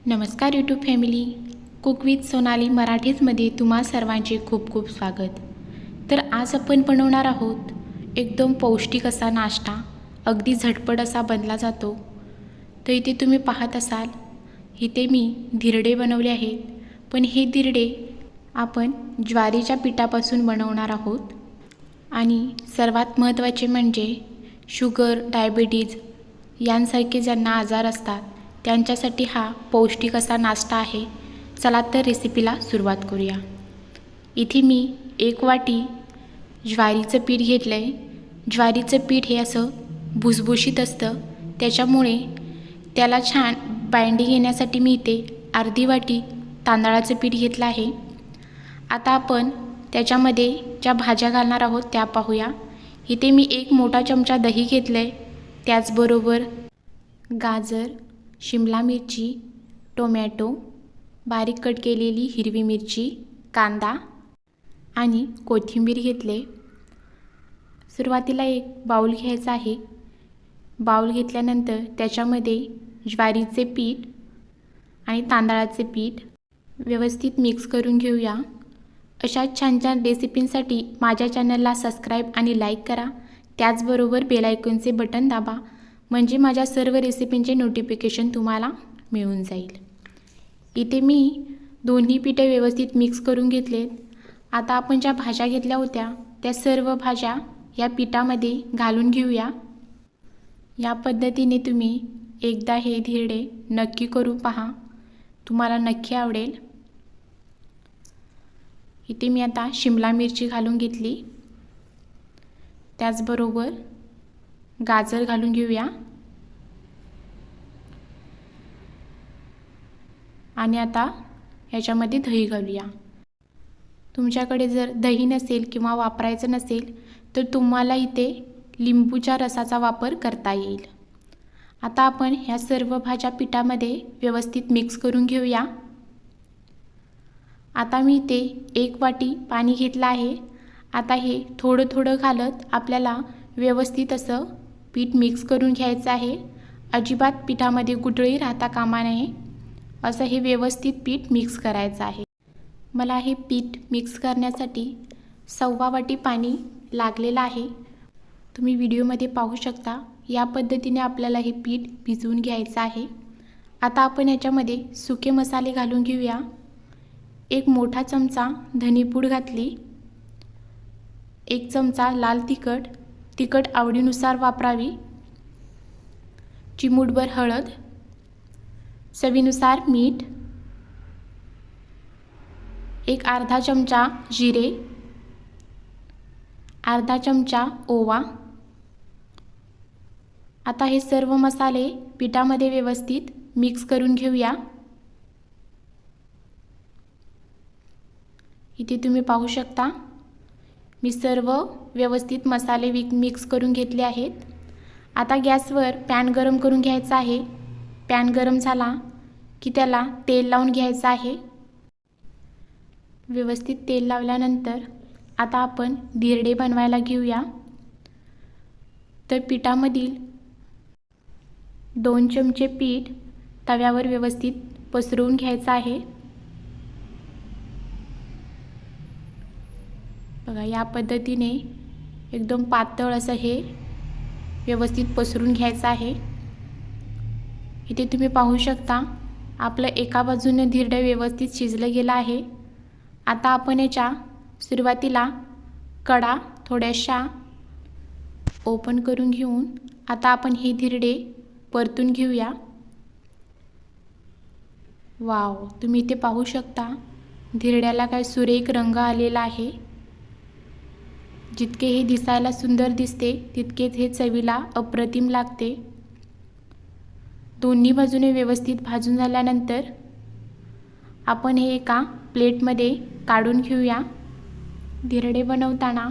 नमस्कार YouTube family, cook with Sonali मराठीजमध्ये तुम्हा सर्वांचे खूप खूप स्वागत। तर आज आपण बनवणार आहोत एकदम पौष्टिक असा नाश्ता, अगदी झटपट असा बनला जातो। तर इथे तुम्ही पाहत असाल, इथे मी धिरडे बनवले आहेत, पण हे धिरडे आपण ज्वारीच्या पिठापासून बनवणार आहोत। आणि सर्वात महत्त्वाचे म्हणजे शुगर, डायबिटीज यांसारखे ज्यांना आजार असतात त्यांच्यासाठी हा पौष्टिक असा नाश्ता आहे। चला तर रेसिपीला सुरुवात करूया। इथे मी 1 वाटी ज्वारीचं पीठ घेतलं आहे। ज्वारीचं पीठ हे असं भुसभुशीत असतं, त्याच्यामुळे त्याला छान बाइंडिंग येण्यासाठी मी इथे अर्धी वाटी तांदळाचं पीठ घेतलं आहे। आता आपण त्याच्यामध्ये ज्या भाज्या घालणार आहोत त्या पाहूया। इथे मी 1 मोठा चमचा दही घेतलं आहे, त्याचबरोबर गाजर, शिमला मिरची, टोमॅटो, बारीक कट केलेली हिरवी मिरची, कांदा आणि कोथिंबीर घेतले। सुरुवातीला एक बाउल घ्यायचा आहे। बाउल घेतल्यानंतर त्याच्यामध्ये ज्वारीचे पीठ आणि तांदळाचे पीठ व्यवस्थित मिक्स करून घेऊया। अशा छान छान रेसिपींसाठी माझ्या चॅनलला सबस्क्राईब आणि लाईक करा, त्याचबरोबर बेल आयकॉनचे बटन दाबा, म्हणजे माझ्या सर्व रेसिपींचे नोटिफिकेशन तुम्हाला मिळून जाईल। इथे मी दोन्ही पिठे व्यवस्थित मिक्स करून घेतलेत। आता आपण ज्या भाज्या घेतल्या होत्या त्या सर्व भाज्या या पिठामध्ये घालून घेऊया। या पद्धतीने तुम्ही एकदा हे धिरडे नक्की करून पहा, तुम्हाला नक्की आवडेल। इथे मी आता शिमला मिरची घालून घेतली, त्याचबरोबर गाजर घालून घेऊया आणि आता याच्यामध्ये दही घालूया। तुमच्याकडे जर दही नसेल किंवा वापरायचं नसेल तर तुम्हाला इथे लिंबूच्या रसाचा वापर करता येईल। आता आपण ह्या सर्व भाज्या पिठामध्ये व्यवस्थित मिक्स करून घेऊया। आता मी इथे 1 वाटी पाणी घेतलं आहे। आता हे थोडं थोडं घालत आपल्याला व्यवस्थित असं पीठ मिक्स करून घ्यायचं आहे। अजिबात पिठामध्ये गुठळी राहता कामा नये, असं हे व्यवस्थित पीठ मिक्स करायचं आहे। मला हे पीठ मिक्स करण्यासाठी 1.25 वाटी पाणी लागलेलं आहे। तुम्ही व्हिडिओमध्ये पाहू शकता, या पद्धतीने आपल्याला हे पीठ भिजवून घ्यायचं आहे। आता आपण याच्यामध्ये सुके मसाले घालून घेऊया। 1 मोठा चमचा धनेपूड घातली, 1 चमचा लाल तिखट, तिखट आवडीनुसार वापरावी, चिमूटभर हळद, चवीनुसार मीठ, 1 अर्धा चमचा जिरे, अर्धा चमचा ओवा। आता हे सर्व मसाले पिठामध्ये व्यवस्थित मिक्स करून घेऊया। इथे तुम्ही पाहू शकता, मी सर्व व्यवस्थित मसाले मिक्स करून घेतले आहेत। आता गॅसवर पॅन गरम करून घ्यायचा आहे। पॅन गरम झाला की त्याला तेल लावून घ्यायचं आहे। व्यवस्थित तेल लावल्यानंतर आता आपण धिरडे बनवायला घेऊया। तर पिठामधील 2 चमचे पीठ तव्यावर व्यवस्थित पसरवून घ्यायचं आहे। बघा, या पद्धतीने एकदम पातळ असं हे व्यवस्थित पसरून घ्यायचं आहे। इथे तुम्ही पाहू शकता, आपलं एका बाजूने धिरडे व्यवस्थित शिजलं गेलं आहे। आता आपण याच्या सुरुवातीला कडा थोड्याशा ओपन करून घेऊन आता आपण हे धिरडे परतून घेऊया। वाव, तुम्ही इथे पाहू शकता, धिरड्याला काय सुरेख रंग आलेला आहे। जितके हे दिसायला सुंदर दिसते तितकेच हे चवीला अप्रतिम लागते। दोन्ही बाजूने व्यवस्थित भाजून झाल्यानंतर आपण हे एका प्लेटमध्ये काढून घेऊया। धिरडे बनवताना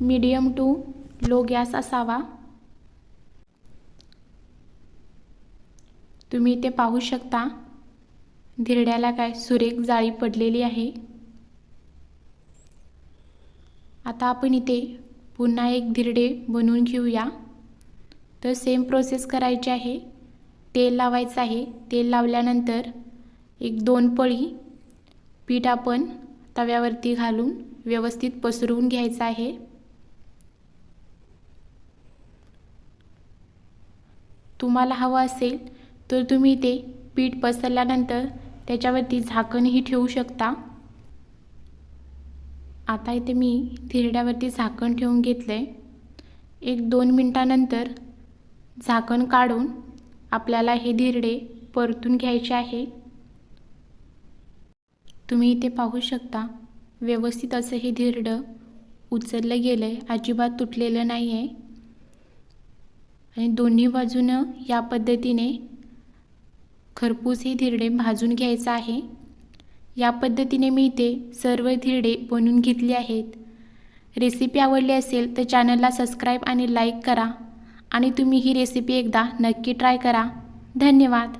मीडियम टू लो गॅस असावा। तुम्ही इथे पाहू शकता, धिरड्याला काय सुरेख जाळी पडलेली आहे। आता आपण इथे पुन्हा एक धिरडे बनवून घेऊया। तर सेम प्रोसेस करायची आहे। तेल लावायचं आहे. तेल लावल्यानंतर 1-2 पळी पीठ आपण तव्यावरती घालून व्यवस्थित पसरवून घ्यायचं आहे. तुम्हाला हवं असेल तर तुम्ही ते पीठ पसरल्यानंतर त्याच्यावरती झाकणही ठेवू शकता. आता इथे मी धिरड्यावरती झाकण ठेवून घेतलंय. 1-2 मिनिटानंतर झाकण काढून आपल्याला हे धिरडे परतून घ्यायचे आहे. तुम्ही इथे पाहू शकता व्यवस्थित असं हे धिरडं उचललं गेलंय, अजिबात तुटलेलं नाही आहे. आणि दोन्ही बाजूनं या पद्धतीने खरपूस हे धिरडे भाजून घ्यायचं आहे. या पद्धतीने मी इथे सर्व धिरडे बनवून घेतले आहेत. रेसिपी आवडली असेल तर चॅनलला सबस्क्राईब आणि लाईक करा आणि तुम्ही ही रेसिपी एकदा नक्की ट्राय करा. धन्यवाद.